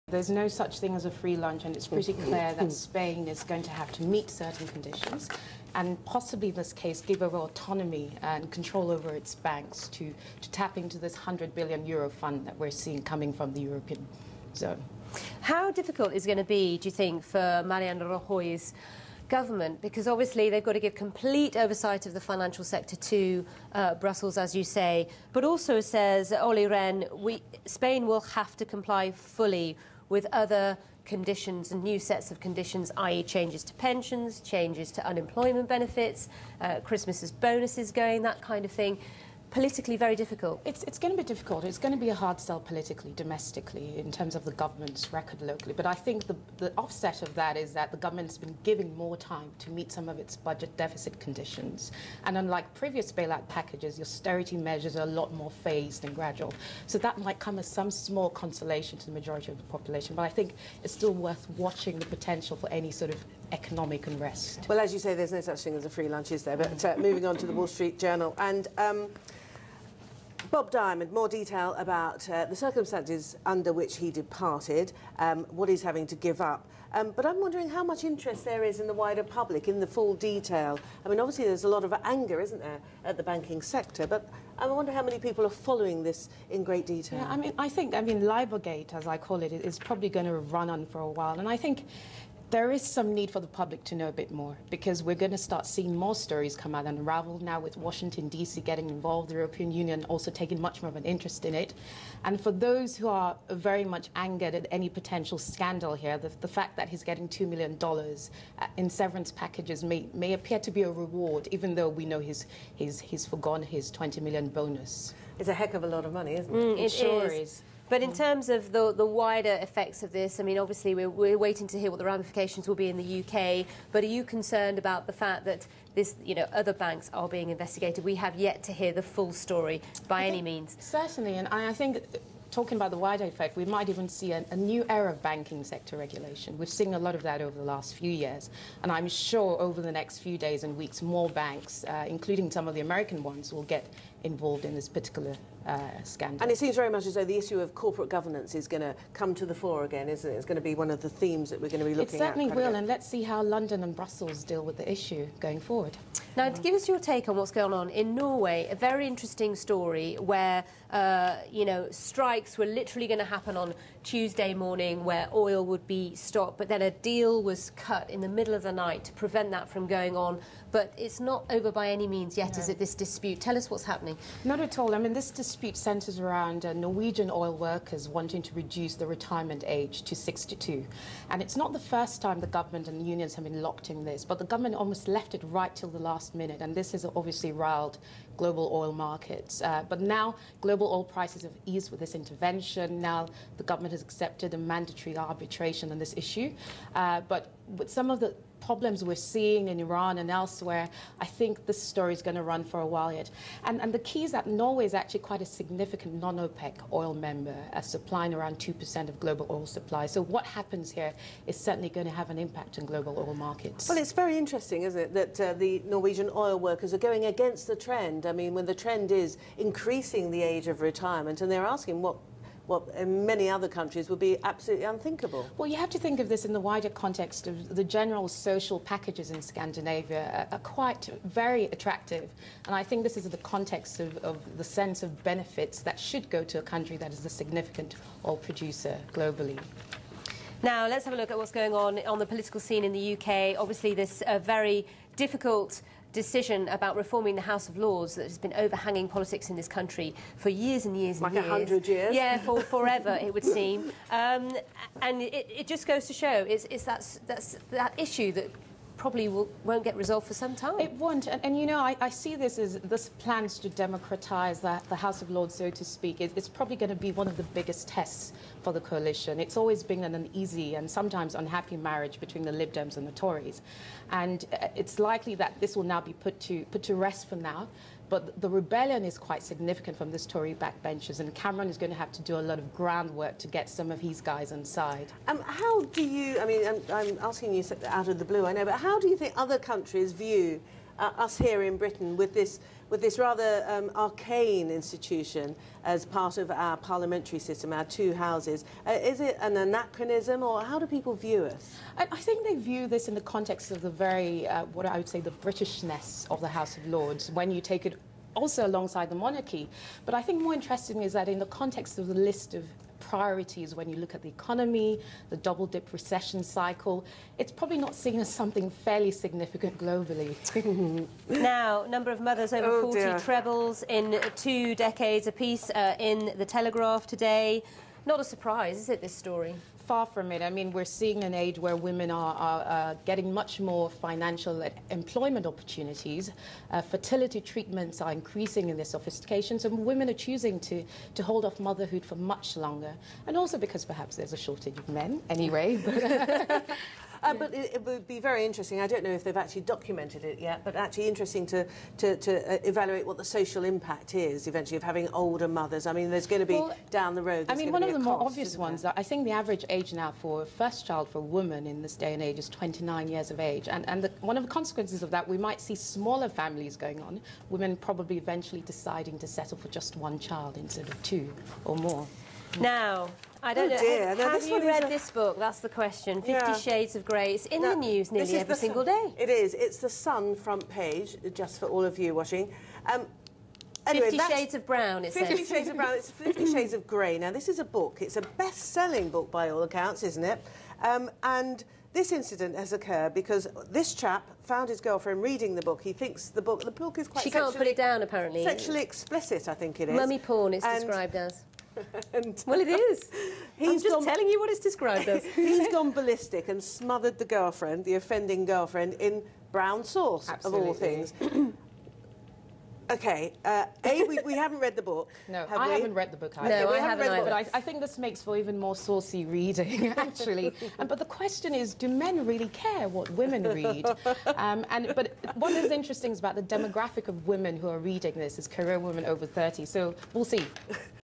There's no such thing as a free lunch, and it's pretty clear that Spain is going to have to meet certain conditions and possibly in this case give over autonomy and control over its banks to tap into this €100 billion fund that we're seeing coming from the European zone. How difficult is it going to be, do you think, for Mariano Rajoy's government? Because obviously they've got to give complete oversight of the financial sector to Brussels, as you say, but also says, Olli Rehn, Spain will have to comply fully with other conditions and new sets of conditions, i.e. changes to pensions, changes to unemployment benefits, Christmas's bonuses going, that kind of thing. Politically very difficult. It's going to be difficult. It's going to be a hard sell politically, domestically, in terms of the government's record locally. But I think the offset of that is that the government's been giving more time to meet some of its budget deficit conditions. And unlike previous bailout packages, the austerity measures are a lot more phased and gradual. So that might come as some small consolation to the majority of the population. But I think it's still worth watching the potential for any sort of economic unrest. Well, as you say, there's no such thing as a free lunch, is there? But moving on to the Wall Street Journal. And Bob Diamond, more detail about the circumstances under which he departed, what he's having to give up. But I'm wondering how much interest there is in the wider public, in the full detail. I mean, obviously there's a lot of anger, isn't there, at the banking sector, but I wonder how many people are following this in great detail. Yeah, I think Liborgate, as I call it, is probably going to run on for a while. And I think there is some need for the public to know a bit more, because we're going to start seeing more stories come out and unravel now, with Washington, D.C. getting involved, the European Union also taking much more of an interest in it. And for those who are very much angered at any potential scandal here, the fact that he's getting $2 million in severance packages may appear to be a reward, even though we know he's forgone his $20 million bonus. It's a heck of a lot of money, isn't it? It sure is. But in terms of the wider effects of this, I mean, obviously we're waiting to hear what the ramifications will be in the UK, but are you concerned about the fact that this, other banks are being investigated? We have yet to hear the full story by any means. Certainly, and I think, talking about the wider effect, we might even see a new era of banking sector regulation. We've seen a lot of that over the last few years, and I'm sure over the next few days and weeks, more banks, including some of the American ones, will get involved in this particular scandal. And it seems very much as though the issue of corporate governance is going to come to the fore again, isn't it? It's going to be one of the themes that we're going to be looking at. It certainly will, and let's see how London and Brussels deal with the issue going forward. Now, to give us your take on what's going on in Norway, a very interesting story where, strikes were literally going to happen on Tuesday morning, where oil would be stopped, but then a deal was cut in the middle of the night to prevent that from going on. But it's not over by any means yet, is it, this dispute? Tell us what's happening. Not at all. I mean, this dispute centres around Norwegian oil workers wanting to reduce the retirement age to 62. And it's not the first time the government and the unions have been locked in this, but the government almost left it right till the last minute, and this has obviously riled global oil markets. But now global oil prices have eased with this intervention. Now the government has accepted a mandatory arbitration on this issue. But with some of the problems we're seeing in Iran and elsewhere, I think this story is going to run for a while yet. And the key is that Norway is actually quite a significant non-OPEC oil member, supplying around 2% of global oil supply. So what happens here is certainly going to have an impact on global oil markets. Well, it's very interesting, isn't it, that the Norwegian oil workers are going against the trend. I mean, when the trend is increasing the age of retirement, and they're asking what in many other countries would be absolutely unthinkable. Well, you have to think of this in the wider context of the general social packages in Scandinavia are quite very attractive. And I think this is the context of the sense of benefits that should go to a country that is a significant oil producer globally. Now, let's have a look at what's going on the political scene in the UK. Obviously, this very difficult decision about reforming the House of Lords that has been overhanging politics in this country for years and years and years. Like 100 years? Yeah, for forever, it would seem. And it just goes to show it's that issue that probably won't get resolved for some time. It won't. And I see this as this plans to democratise the House of Lords, so to speak. It's probably going to be one of the biggest tests for the coalition. It's always been an uneasy and sometimes unhappy marriage between the Lib Dems and the Tories. And it's likely that this will now be put to rest for now. But the rebellion is quite significant from this Tory backbenchers, and Cameron is going to have to do a lot of groundwork to get some of his guys on side. How do you, I mean, I'm asking you out of the blue, I know, but how do you think other countries view us here in Britain with this with this rather arcane institution as part of our parliamentary system, our two houses. Is it an anachronism, or how do people view us? I think they view this in the context of the very, what I would say, the Britishness of the House of Lords, when you take it also alongside the monarchy. But I think more interesting is that in the context of the list of priorities, when you look at the economy, the double-dip recession cycle, it's probably not seen as something fairly significant globally. Now, number of mothers over 40 dear. trebles in 2 decades apiece in the Telegraph today. Not a surprise, is it, this story? Far from it. I mean, we're seeing an age where women are getting much more financial employment opportunities. Fertility treatments are increasing in their sophistication, so women are choosing to hold off motherhood for much longer. And also because perhaps there's a shortage of men, anyway. But it would be very interesting. I don't know if they've actually documented it yet, but actually interesting to evaluate what the social impact is eventually of having older mothers. I mean, there's going to be down the road. I mean, one of the more obvious ones, I think the average age now for a first child for a woman in this day and age is 29 years of age. And one of the consequences of that, we might see smaller families going on, women probably eventually deciding to settle for just one child instead of 2 or more. Now, I don't know. Dear. Have you read this book? That's the question. 50 Shades of Grey. It's in the news nearly every single day. It is. It's the Sun front page, just for all of you watching. Anyway, 50 Shades of Brown, it 50 says. Shades of Brown. It's 50 Shades of Grey. Now, this is a book. It's a best-selling book by all accounts, isn't it? And this incident has occurred because this chap found his girlfriend reading the book. He thinks the book is quite She can't put it down, apparently. Sexually explicit, I think it is. Mummy porn is described as. And Well, it is. I'm just gone, telling you what it's described as. He's gone ballistic and smothered the girlfriend, the offending girlfriend, in brown sauce, Absolutely. of all things. OK, we haven't read the book. No, have I we? haven't read the book either. No, we I haven't read the either. book. But I think this makes for even more saucy reading, actually. But the question is, do men really care what women read? But what is interesting is about the demographic of women who are reading this is career women over 30. So we'll see.